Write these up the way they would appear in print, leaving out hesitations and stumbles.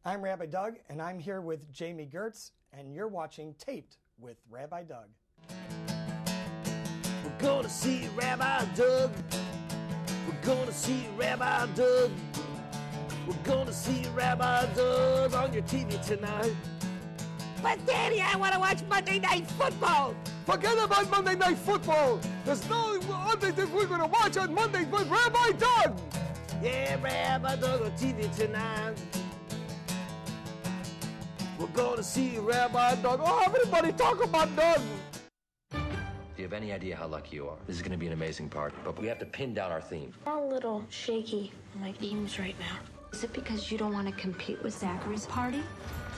I'm Rabbi Doug, and I'm here with Jami Gertz, and you're watching Taped with Rabbi Doug. We're gonna see Rabbi Doug. We're gonna see Rabbi Doug. We're gonna see Rabbi Doug on your TV tonight. But Daddy, I want to watch Monday Night Football. Forget about Monday Night Football. There's no other thing we're going to watch on Monday but Rabbi Doug. Yeah, Rabbi Doug on TV tonight. We're going to see Rabbi Doug. Oh, everybody talk about Doug. Do you have any idea how lucky you are? This is going to be an amazing party, but we have to pin down our theme. I'm a little shaky on my beams right now. Is it because you don't want to compete with Zachary's party?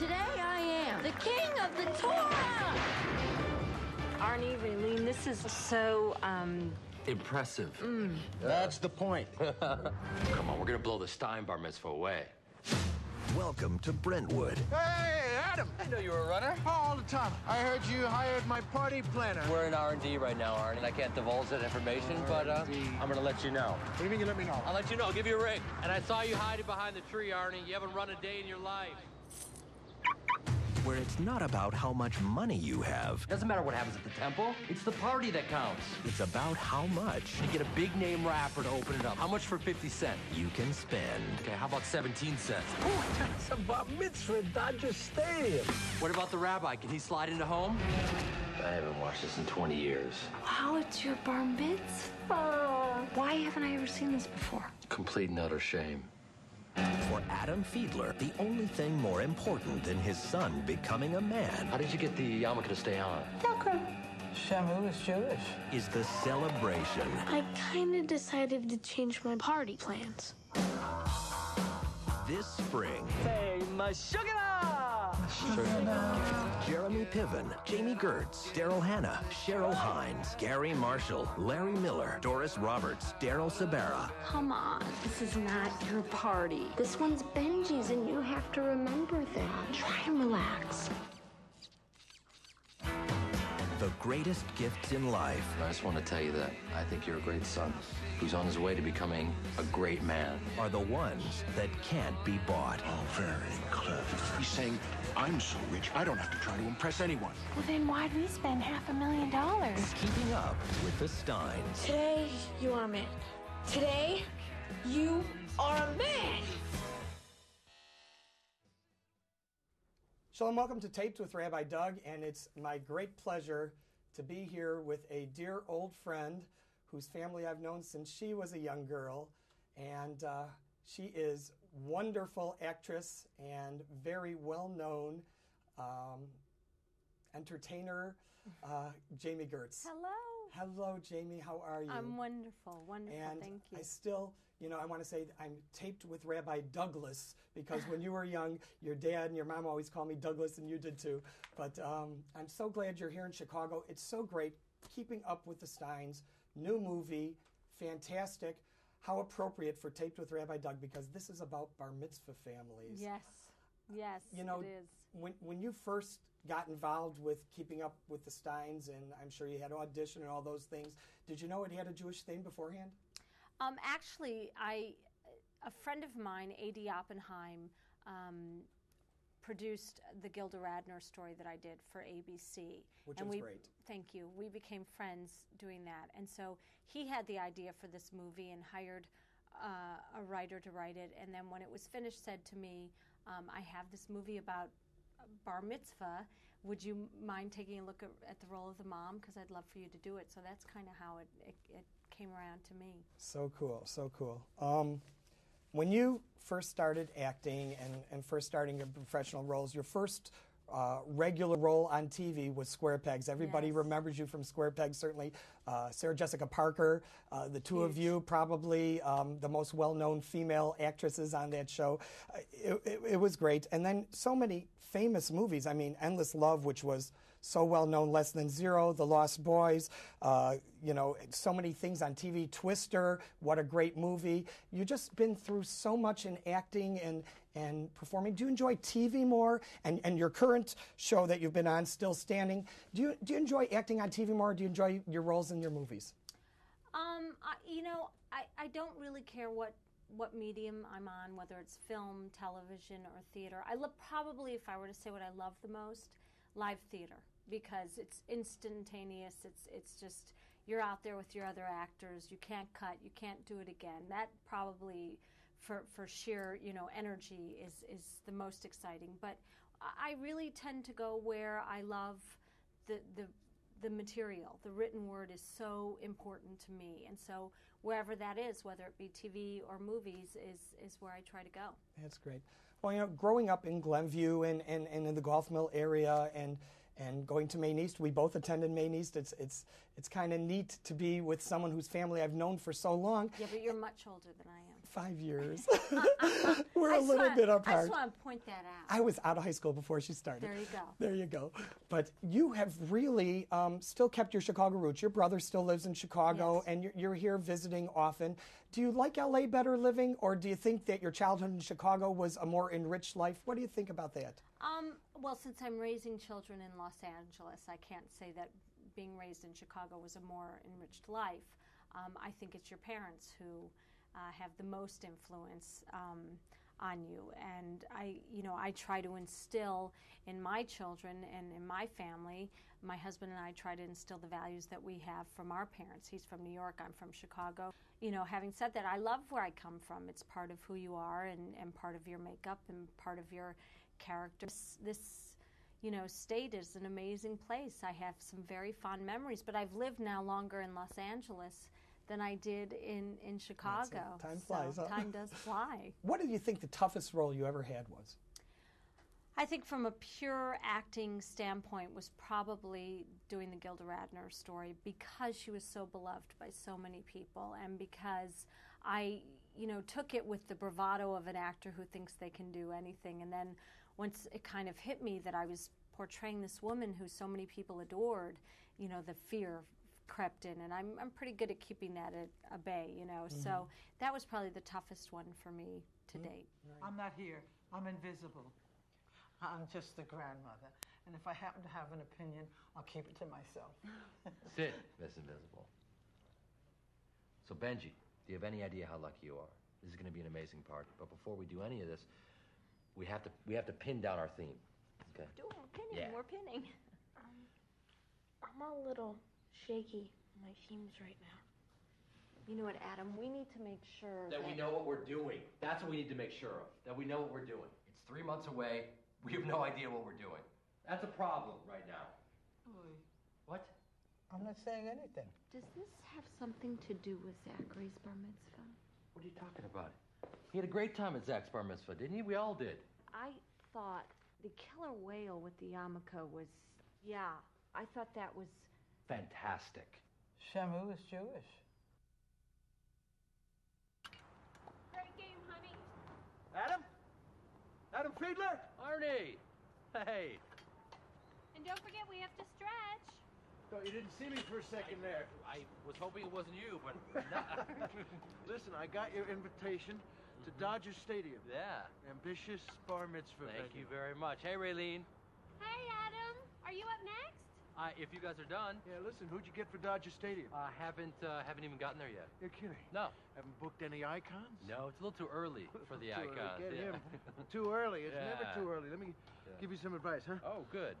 Today I am the king of the Torah! Arnie, Raylene, this is so, Impressive. That's the point. Come on, we're going to blow the Stein bar mitzvah away. Welcome to Brentwood. Hey, Adam. I know you were a runner. All the time. I heard you hired my party planner. We're in R&D right now, Arnie. I can't divulge that information, but I'm going to let you know. What do you mean you let me know? I'll let you know. I'll give you a ring. And I saw you hiding behind the tree, Arnie. You haven't run a day in your life. Where it's not about how much money you have. Doesn't matter what happens at the temple. It's the party that counts. It's about how much You get a big name rapper to open it up. How much for 50 cents? you can spend. Okay, how about 17 cents? Oh, that's a bar mitzvah at Dodger Stadium. What about the rabbi? Can he slide into home? I haven't watched this in 20 years. wow, it's your bar mitzvah. Why haven't I ever seen this before? Complete and utter shame. For Adam Fiedler, the only thing more important than his son becoming a man How did you get the yarmulke to stay on? Shamu is Jewish. is the celebration. I kind of decided to change my party plans. This spring, Say, Mashugana! Jeremy Piven, Jami Gertz, Daryl Hannah, Cheryl Hines, Gary Marshall, Larry Miller, Doris Roberts, Daryl Sabara. Come on, this is not your party. This one's Benji's, and you have to remember that. Try and relax. The greatest gifts in life I just want to tell you that I think you're a great son who's on his way to becoming a great man. are the ones that can't be bought. Oh, very clever. He's saying, I'm so rich, I don't have to try to impress anyone. Well, then why'd we spend $500,000? Keeping up with the Steins. Today, you are a man. Today, you are a man. Shalom, welcome to Taped with Rabbi Doug, and it's my great pleasure to be here with a dear old friend whose family I've known since she was a young girl, and she is wonderful actress and very well-known entertainer, Jami Gertz. Hello. Hello, Jami. How are you? I'm wonderful. Wonderful. And Thank you. I still, I want to say I'm taped with Rabbi Douglas because when you were young, your dad and your mom always called me Douglas, and you did too. But I'm so glad you're here in Chicago. It's so great. Keeping Up with the Steins, new movie, fantastic. How appropriate for Taped with Rabbi Doug, because this is about bar mitzvah families. Yes. Yes, it is. When you first got involved with Keeping Up with the Steins, and I'm sure you had audition and all those things, did you know it had a Jewish theme beforehand? Actually, a friend of mine, A.D. Oppenheim, produced the Gilda Radner story that I did for ABC. Which was great. Thank you. We became friends doing that. And so he had the idea for this movie and hired a writer to write it. And then when it was finished, said to me, I have this movie about bar mitzvah. Would you mind taking a look at the role of the mom? Because I'd love for you to do it. So that's kind of how it came around to me. So cool, so cool. When you first started acting and first starting in professional roles, your first regular role on TV was Square Pegs. Everybody Yes. remembers you from Square Pegs, certainly. Sarah Jessica Parker, the two of you, probably the most well-known female actresses on that show. It was great. And then so many famous movies. I mean, Endless Love, which was so well-known, Less Than Zero, The Lost Boys, so many things on TV. Twister, what a great movie. You've just been through so much in acting and performing. Do you enjoy TV more? And your current show that you've been on, Still Standing, do you enjoy acting on TV more, or do you enjoy your roles in your movies? I don't really care what what medium I'm on, whether it's film, television, or theater. I love, probably, if I were to say what I love the most, live theater, because it's instantaneous. It's just, you're out there with your other actors. You can't cut. You can't do it again. That probably, for sheer, energy, is the most exciting. But I really tend to go where I love the material. The written word is so important to me, and so wherever that is, whether it be TV or movies, is where I try to go. That's great. Well, growing up in Glenview and in the Golf Mill area and going to Maine East, we both attended Maine East. It's kind of neat to be with someone whose family I've known for so long. Yeah, but you're much older than I am. 5 years. We're a little bit apart. I just want to point that out. I was out of high school before she started. There you go. There you go. But you have really still kept your Chicago roots. Your brother still lives in Chicago, yes. and you're here visiting often. Do you like LA better living, or do you think that your childhood in Chicago was a more enriched life? What do you think about that? Well, since I'm raising children in Los Angeles, I can't say that being raised in Chicago was a more enriched life. I think it's your parents who have the most influence on you, and I try to instill in my children and in my family. My husband and I try to instill the values that we have from our parents. He's from New York, I'm from Chicago. Having said that, I love where I come from. It's part of who you are and part of your makeup and part of your character. This state is an amazing place. I have some very fond memories, but I've lived now longer in Los Angeles than I did in Chicago. Time flies, so huh? Time does fly. What did you think the toughest role you ever had was? I think from a pure acting standpoint was probably doing the Gilda Radner story, because she was so beloved by so many people, and because I, took it with the bravado of an actor who thinks they can do anything. And then once it kind of hit me that I was portraying this woman who so many people adored, the fear crept in, and I'm pretty good at keeping that at bay, Mm-hmm. So that was probably the toughest one for me to date. I'm not here. I'm invisible. I'm just the grandmother. And if I happen to have an opinion, I'll keep it to myself. Sit, Miss Invisible. So, Benji, do you have any idea how lucky you are? This is going to be an amazing party. But before we do any of this, we have to pin down our theme. Okay? We're pinning. Yeah. We're pinning. I'm a little shaky on my themes right now. You know what, Adam? We need to make sure That we know what we're doing. That's what we need to make sure of. That we know what we're doing. It's 3 months away. We have no idea what we're doing. That's a problem right now. Oy. What? I'm not saying anything. Does this have something to do with Zachary's bar mitzvah? What are you talking about? He had a great time at Zach's bar mitzvah, didn't he? We all did. I thought the killer whale with the yarmulke was, I thought that was... Fantastic. Shamu is Jewish. Great game, honey. Adam? Adam Friedler? Arnie! Hey! And don't forget, we have to stretch. Oh, you didn't see me for a second there. I was hoping it wasn't you, but... Listen, I got your invitation to Dodger Stadium. Yeah. Ambitious bar mitzvah Thank venue. you very much. Hey, Raylene. Hey, Adam. Are you up next? If you guys are done, Yeah, listen, who'd you get for Dodger Stadium? haven't even gotten there yet. You're kidding. No. Haven't booked any icons? No, it's a little too early for the Too early. icons. Get Yeah. him. Too early. It's never Yeah. too early. Let me give you some advice, huh? Oh, good.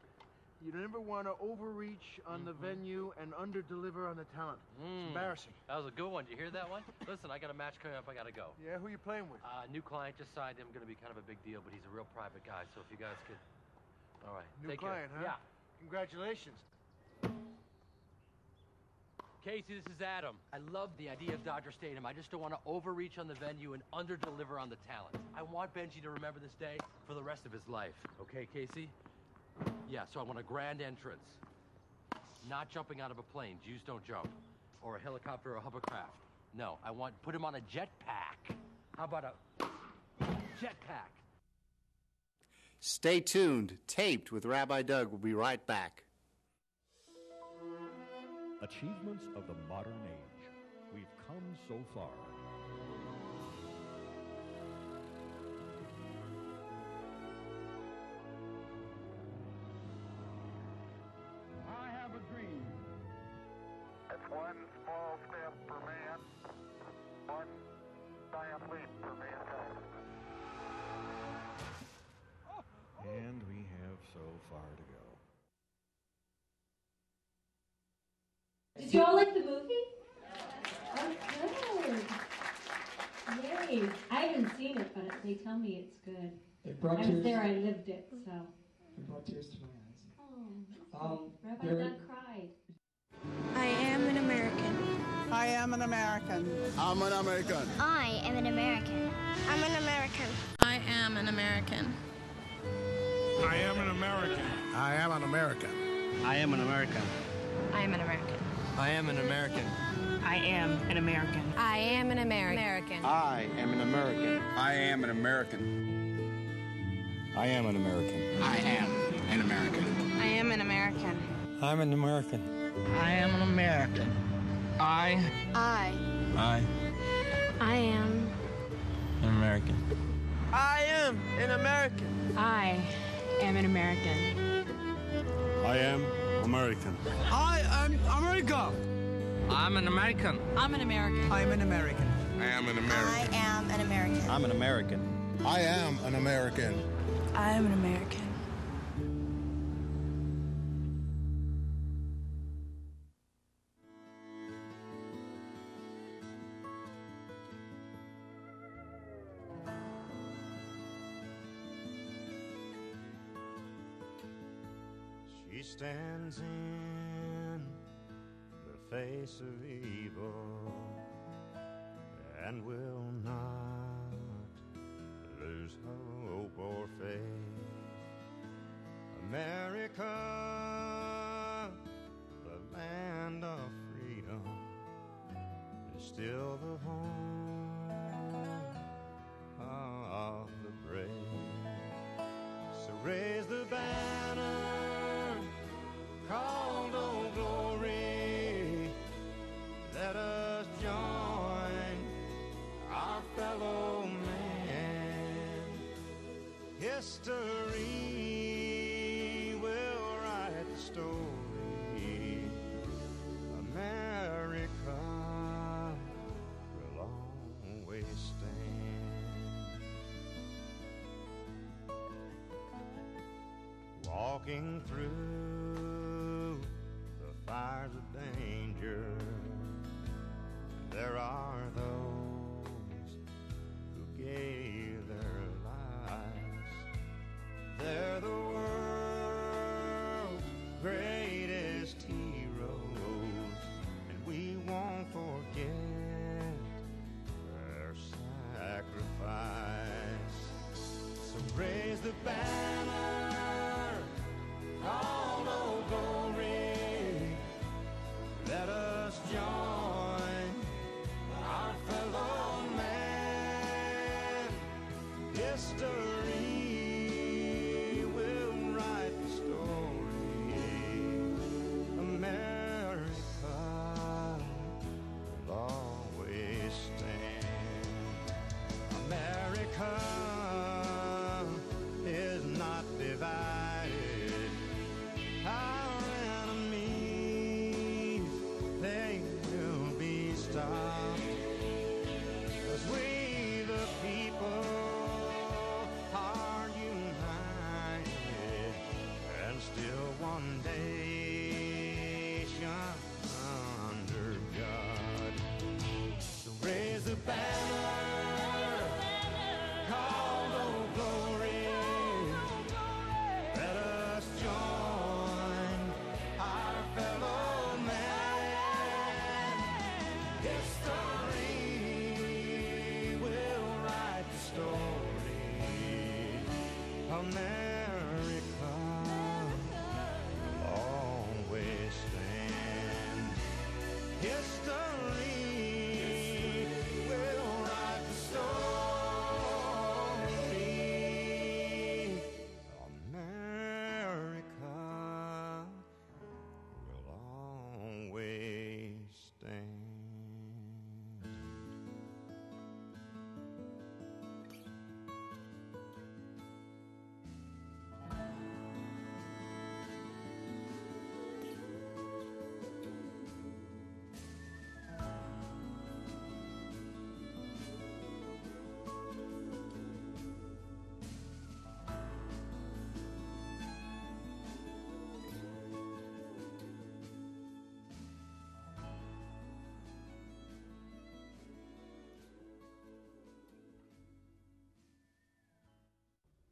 You never want to overreach on the venue and under-deliver on the talent. It's embarrassing. That was a good one. Did you hear that one? Listen, I got a match coming up. I got to go. Yeah, who you playing with? New client just signed him. Going to be kind of a big deal, but he's a real private guy. So if you guys could, all right. New Take client, care. huh? Yeah. Congratulations. Casey, this is Adam. I love the idea of Dodger Stadium. I just don't want to overreach on the venue and under-deliver on the talent. I want Benji to remember this day for the rest of his life. Okay, Casey? Yeah, so I want a grand entrance. Not jumping out of a plane. Jews don't jump. Or a helicopter or a hovercraft. No, put him on a jetpack. How about a jetpack? Stay tuned. Taped with Rabbi Doug. We'll be right back. Achievements of the modern age. We've come so far. I have a dream. It's one small step for man, one And we have so far to go. Did you all like the movie? Oh, good. Yay. I haven't seen it, but they tell me it's good. It brought I was there, I lived it, so. It brought tears to my eyes. Rabbi Doug cried. I am an American. I am an American. I'm an American. I am an American. I'm an American. I am an American. I am an American. I am an American. I am an American. I am an American. I am an American. I am an American. I am an American. I am an American. I am an American. I am an American. I am an American. I am an American. I'm an American. I am an American. I am an American. I am an American. I am an American. I am American. I am America. I'm an American. I'm an American. I'm an American. I am an American. I am an American. I'm an American. I am an American. I am an American. She stands in the face of evil and will not lose hope or faith. America, the land of freedom, is still the home of the brave. So raise the banner called Old Glory. Let us join our fellow man. History will write the story. America will always stand. Walking through the fires of danger, there are those who gave their lives. They're the world's greatest heroes, and we won't forget their sacrifice. So raise the banner called Old Glory. Let us join our fellow man. History will write the story. America will always stand. America is not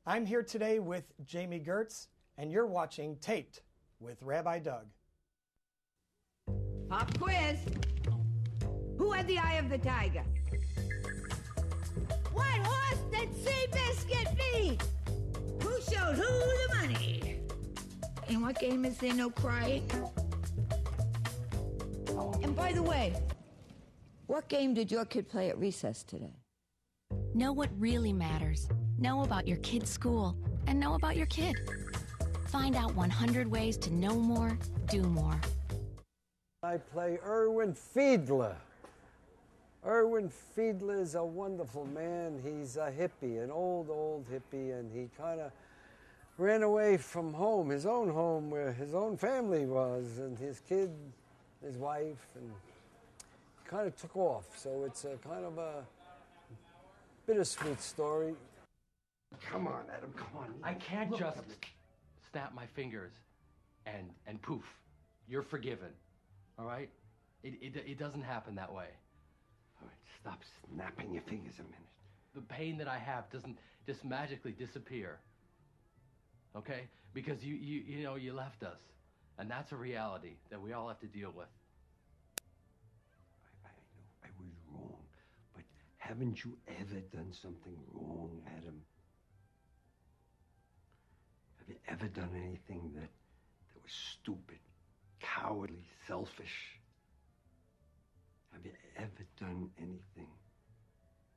I'm here today with Jami Gertz, and you're watching Taped with Rabbi Doug. Pop quiz. Who had the eye of the tiger? What horse did Seabiscuit beat? Who showed who the money? In what game is there no crying? And by the way, what game did your kid play at recess today? Know what really matters. Know about your kid's school and know about your kid. Find out 100 ways to know more, do more. I play Erwin Fiedler. Erwin Fiedler is a wonderful man. He's a hippie, an old hippie, and he kind of ran away from home, his own home where his own family was, and his kid, his wife, and kind of took off. So it's a kind of a bittersweet story. Come on, Adam, come on. I can't just snap my fingers and poof, you're forgiven. All right? It doesn't happen that way. All right, stop snapping your fingers a minute. The pain that I have doesn't just magically disappear. Okay? Because you know, you left us. And that's a reality that we all have to deal with. I know I was wrong, but haven't you ever done something wrong, Adam? Have you ever done anything that was stupid, cowardly, selfish? Have you ever done anything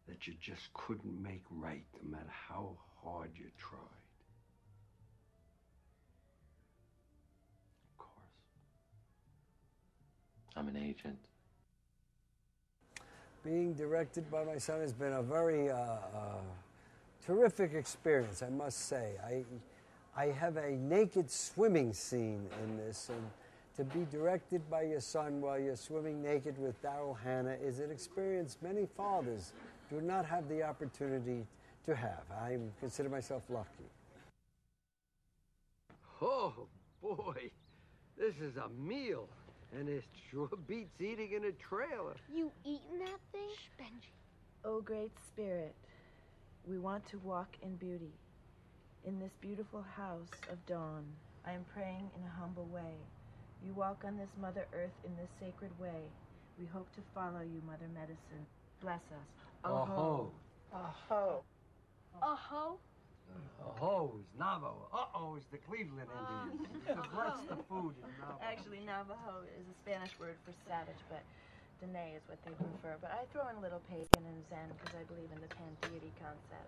that you just couldn't make right, no matter how hard you tried? Of course. I'm an agent. Being directed by my son has been a very terrific experience, I must say. I have a naked swimming scene in this, and to be directed by your son while you're swimming naked with Daryl Hannah is an experience many fathers do not have the opportunity to have. I consider myself lucky. Oh, boy, this is a meal, and it sure beats eating in a trailer. You eating that thing? Shh, Benji. O Great Spirit, we want to walk in beauty. In this beautiful house of dawn, I am praying in a humble way. You walk on this Mother Earth in this sacred way. We hope to follow you, Mother Medicine. Bless us. Oh-ho. Oh-ho. Uh-ho? Oh, is Navajo. Uh-oh is the Cleveland Indians. What's the food in Navajo? Actually, Navajo is a Spanish word for savage, but Dene is what they prefer. But I throw in a little pagan and Zen because I believe in the pan-deity concept.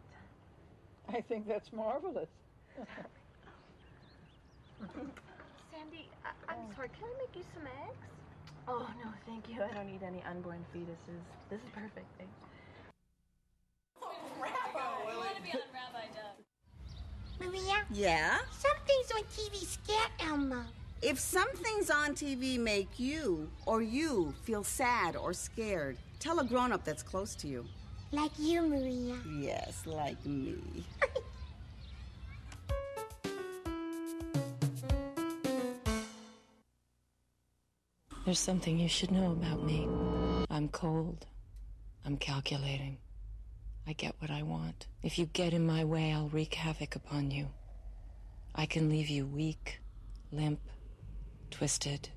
I think that's marvelous. Sandy, I'm sorry, can I make you some eggs? Oh, no, thank you. I don't need any unborn fetuses. This is perfect. Thanks. I want to be on Rabbi Doug. Maria? Yeah? Something's on TV scared Elmo. If some things on TV make you or you feel sad or scared, tell a grown-up that's close to you. Like you, Maria. Yes, like me. There's something you should know about me. I'm cold. I'm calculating. I get what I want. If you get in my way, I'll wreak havoc upon you. I can leave you weak, limp, twisted,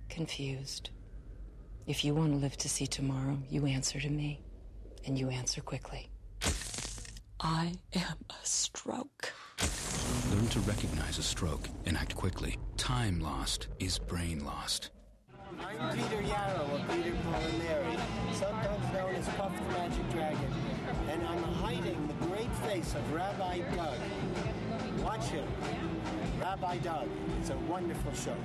confused. If you want to live to see tomorrow, you answer to me. And you answer quickly. I am a stroke. Learn to recognize a stroke and act quickly. Time lost is brain lost. I'm Peter Yarrow of Peter, Paul, and Mary, sometimes known as Puff the Magic Dragon, and I'm hiding the great face of Rabbi Doug. Watch him. Rabbi Doug. It's a wonderful show.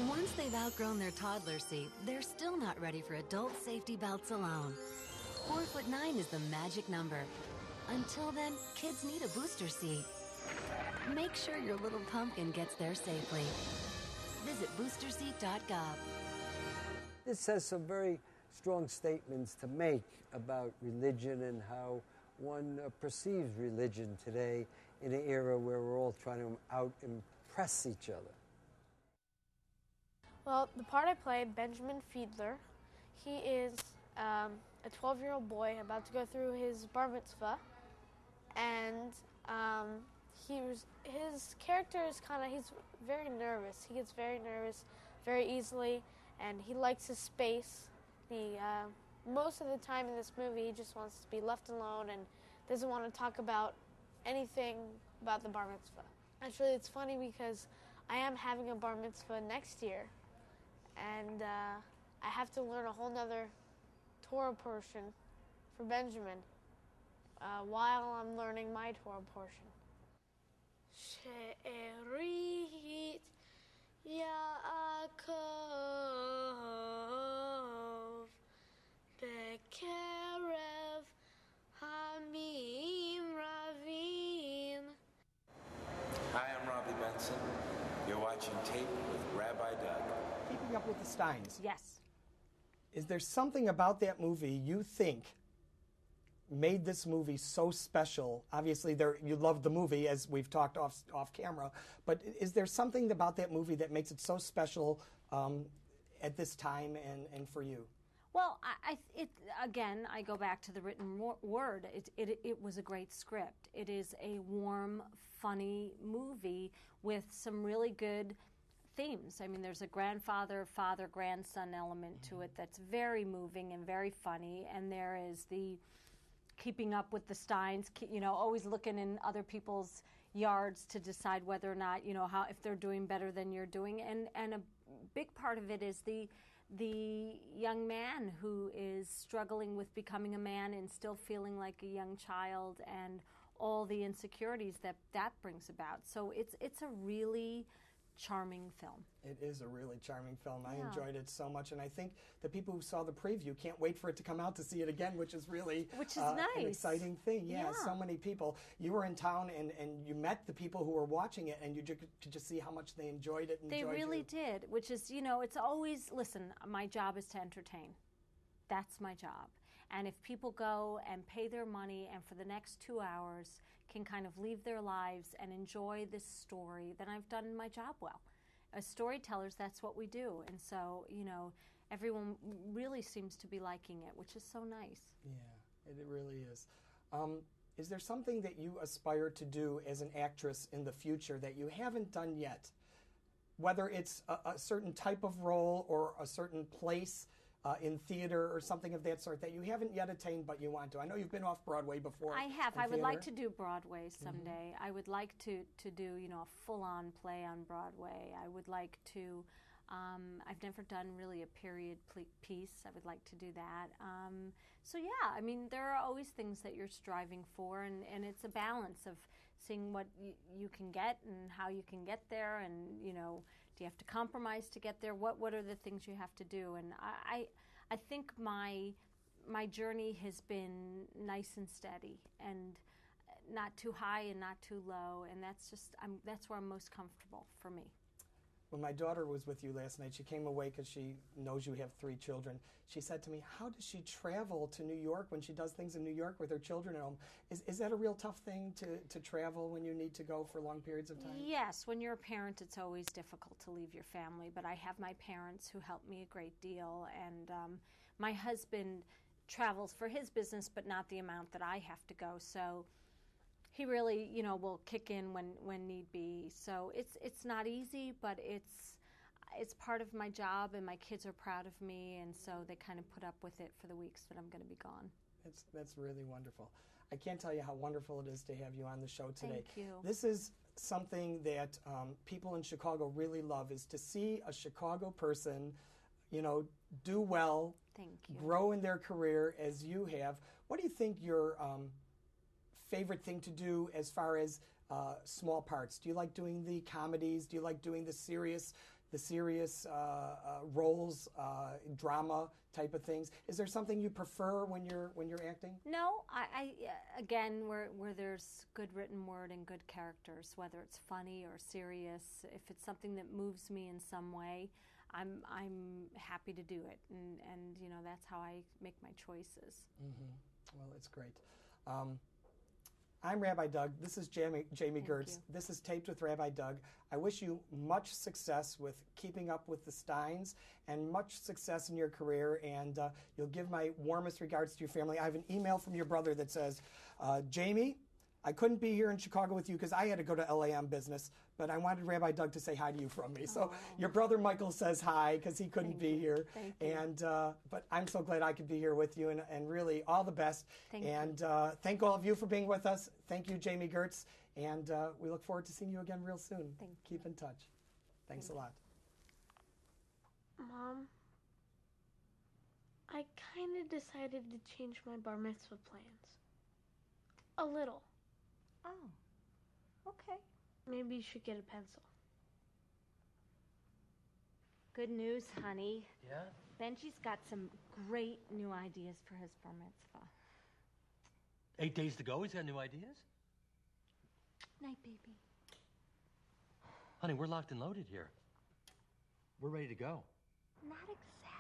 Once they've outgrown their toddler seat, they're still not ready for adult safety belts alone. 4'9" is the magic number. Until then, kids need a booster seat. Make sure your little pumpkin gets there safely. Visit boosterseat.gov. This has some very strong statements to make about religion and how one perceives religion today in an era where we're all trying to out-impress each other. Well, the part I play, Benjamin Fiedler, he is a 12-year-old boy about to go through his bar mitzvah, and his character is he's very nervous. He gets very nervous very easily, and he likes his space. Most of the time in this movie, he just wants to be left alone and doesn't want to talk about anything about the bar mitzvah. Actually, it's funny because I am having a bar mitzvah next year, and I have to learn a whole nother Torah portion for Benjamin while I'm learning my Torah portion. She'erit Yaakov Bekerev Hamim Ravim. Hi, I'm Robbie Benson. You're watching Tape with Rabbi Doug. Keeping Up with the Steins. Yes. Is there something about that movie you think made this movie so special? Obviously, you love the movie, as we've talked off camera, but is there something about that movie that makes it so special at this time and for you? Well, again, I go back to the written word. It was a great script. It is a warm, funny movie with some really good themes. I mean, there's a grandfather, father, grandson element to it that's very moving and very funny, and there is the keeping up with the Steins, always looking in other people's yards to decide whether or not, if they're doing better than you're doing, and a big part of it is the young man who is struggling with becoming a man and still feeling like a young child, and all the insecurities that brings about. So it's a really charming film. It is a really charming film. I enjoyed it so much, and I think the people who saw the preview can't wait for it to come out to see it again, which is really nice. An exciting thing. Yeah, so many people. You were in town, and you met the people who were watching it, and you could just see how much they enjoyed it. They really did, which is, it's always, listen, my job is to entertain. That's my job. And if people go and pay their money and for the next 2 hours can kind of leave their lives and enjoy this story, then I've done my job well. As storytellers, that's what we do. And so, everyone really seems to be liking it, which is so nice. Yeah, it really is. Is there something that you aspire to do as an actress in the future that you haven't done yet? Whether it's a certain type of role or a certain place in theater or something of that sort that you haven't yet attained but you want to. I know you've been off Broadway before. I have. I would like to do Broadway someday. Mm-hmm. I would like to do, a full-on play on Broadway. I would like to, I've never done really a period piece. I would like to do that. So yeah, I mean, there are always things that you're striving for, and it's a balance of seeing what you can get and how you can get there, and, do you have to compromise to get there? What are the things you have to do? And I think my journey has been nice and steady, and not too high and not too low, and that's where I'm most comfortable for me. When my daughter was with you last night, she came away because she knows you have 3 children. She said to me, how does she travel to New York when she does things in New York with her children at home? Is that a real tough thing to travel when you need to go for long periods of time? Yes, when you're a parent, it's always difficult to leave your family, but I have my parents who help me a great deal, and my husband travels for his business, but not the amount that I have to go, so he really, will kick in when need be. So it's not easy, but it's part of my job, and my kids are proud of me, and so they kind of put up with it for the weeks that I'm going to be gone. That's really wonderful. I can't tell you how wonderful it is to have you on the show today. Thank you. This is something that people in Chicago really love, is to see a Chicago person, do well, Thank you. Grow in their career as you have. What do you think your favorite thing to do as far as small parts? Do you like doing the comedies? Do you like doing the serious roles, drama type of things? Is there something you prefer when you're acting? No, I again, where there's good written word and good characters, whether it's funny or serious, if it's something that moves me in some way, I'm happy to do it, and that's how I make my choices. Mm-hmm. Well, it's great. I'm Rabbi Doug. This is Jami Gertz. This is Taped with Rabbi Doug. I wish you much success with keeping up with the Steins and much success in your career, and you'll give my warmest regards to your family. I have an email from your brother that says, Jami, I couldn't be here in Chicago with you because I had to go to LA on business, but I wanted Rabbi Doug to say hi to you from me. So your brother Michael says hi because he couldn't be here. Thank you. And but I'm so glad I could be here with you, and really all the best. Thank Thank all of you for being with us. Thank you, Jami Gertz, and we look forward to seeing you again real soon. Keep in touch. Thanks a lot. Mom, I kind of decided to change my bar mitzvah plans. A little. Oh, okay. Maybe you should get a pencil. Good news, honey. Yeah? Benji's got some great new ideas for his bar mitzvah. 8 days to go, he's got new ideas? Night, baby. Honey, we're locked and loaded here. We're ready to go. Not exactly.